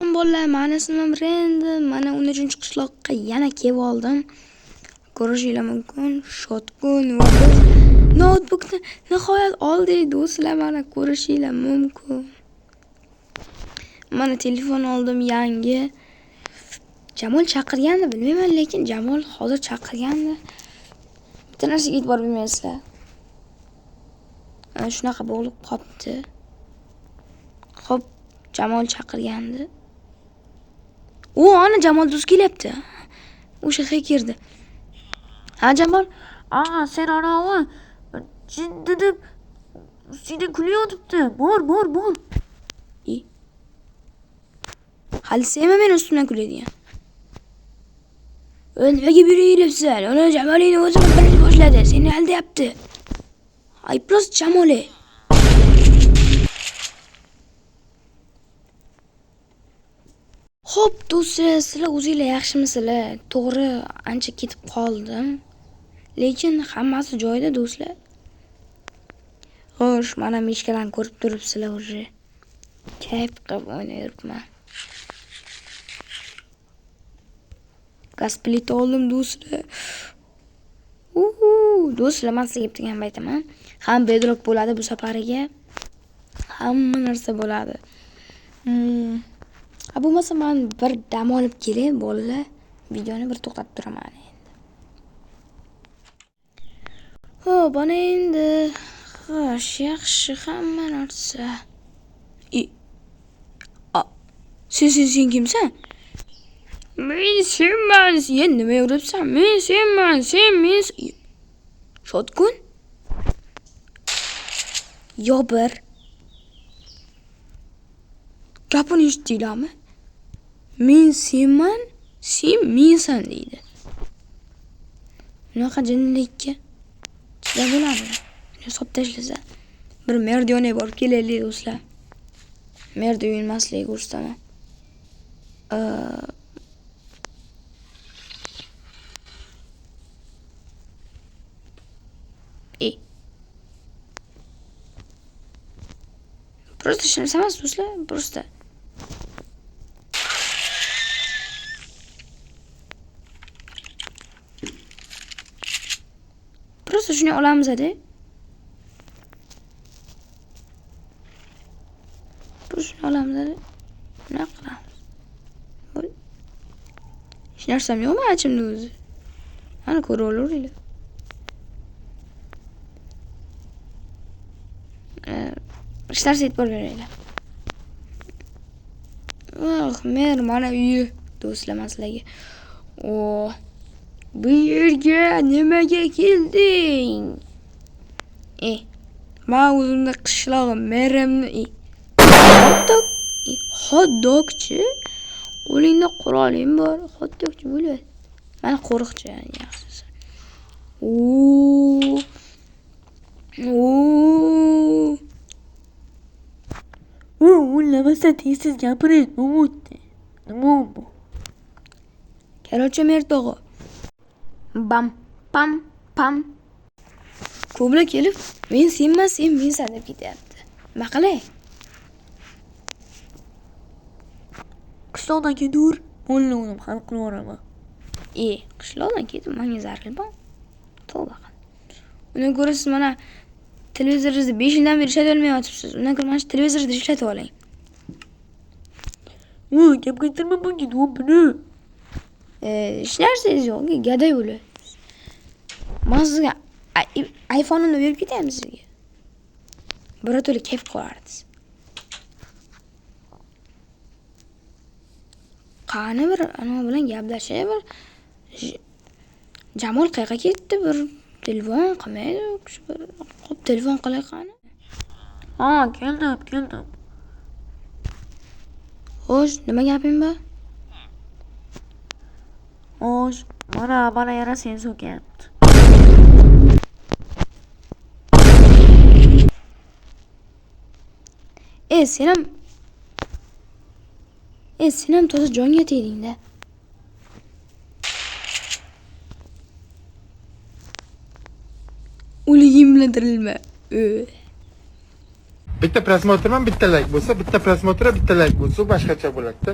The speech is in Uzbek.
Bolalar, mani ismim Rendi. Mana 13 qishloqqa yana kelib oldim. Ko'rishinglar mumkin. Shotgun va biz notebookni nihoyat oldik do'stlar. Mana ko'rishinglar mumkin. Mana telefon oldim yangi. Jamol chaqirgandi, bilmayman, lekin Jamol hozir chaqirgandi. Bitta narsaga e'tibor bermaysizlar. Shunaqa bo'lib qopti. Xo'p, Jamol chaqirgandi. Ana Jamol do'st kelyapti. O'sha xekerdi. Ha Jamol, Sen anavi jinni deb seni kulyotibdi. Bor. hali sema meni ustimdan kuladigan. Nimaga yuribsan? Ona Jamolning o'zi birinchi boshladi. Seni aldayapti. Ayplos Jamol. Xo'p do'stlar, sizlar o'zingizlar yaxshimisizlar? To'g'ri, ancha ketib qoldim. Lekin hammasi joyida do'stlar. Xo'sh, mana mishkalarni ko'rib turibsizlar o'zi. Kayf qilib o'ynayapman. Gaz plita oldim do'stlar. Do'stlar, men sizga aytgan aytaman. Ham bedrock bo'ladi bu safariga. Hamma narsa bo'ladi. Bo'lmasa men bir dam olib kelay, bolalar. Videoni bir to'xtatib turaman endi. Xo'p, ana endi. Xo'sh, yaxshi hamma narsa. Sen kimsan? Men senman. Sen nima yuribsan? Men senman. Men Shotgun? Yo bir. Gapini eshitdinglarmi? Men senman, sen mensan deydi. Bunaqa jinnilikka chidab bo'ladimi? Hisob tashlasa. Bir merdiyonga borib kelaylik do'stlar. Merdiyon emaslik ko'rsataman. Просто ishlayapmiz do'stlar, просто. Просто shuni olamiz-da. Shuni olamiz-da. Nima qilamiz? Bo'l. Hech narsam yo'qmi achimni o'zi? Mana ko'rib olaveringlar. Ishlarga e'tibor beringlar. Mer mana uyi do'stlar sizlarga. Bu yerga nimaga kelding? Men o'zimda qishlog'im, merimni hot-dogchi. Qo'lingda quroling bor, hot-dogchi bo'ladi. Mana qo'riqchi yaxshisi. O'ylamasdan tezsiz gapiring. Nima bu? Короче, mertog'i. Bam, pam, pam. Ko'blar kelib, men senman, sen mensan deb ketyapti. Nima qilay? Qishloqdan ketur, o'nim hal qilib yuboraman. Qishloqdan ketib, menga zaril bor. Tavba qil. Undan ko'ra siz mana televizoringizni 5 yildan beri ishlatib olmayotibsiz. Undan ko'ra mana shu televizorni ishlatib oling. Gap qaytarma bunga, buni. Hech narsangiz yo'q, gadoy bo'lyapsiz. Men sizga iPhone'imni berib ketaymi sizga? Birato'la kayf qilardingiz. Qani bir ana bilan gaplashay bir. Jamol qayerga ketdi? Bir telefon qilmaydi, bir qop telefon qilay qani. Keldim. Xo'sh, nima gaping bor? Xo'sh, mana yana seni so'kyapti. Sen ham toza jonga tegding-da. O'liging bilan tirilma. Bitta prosmotrman, bitta like bo'lsa, bitta prosmotra, bitta like bo'lsa, boshqacha bo'ladi-da.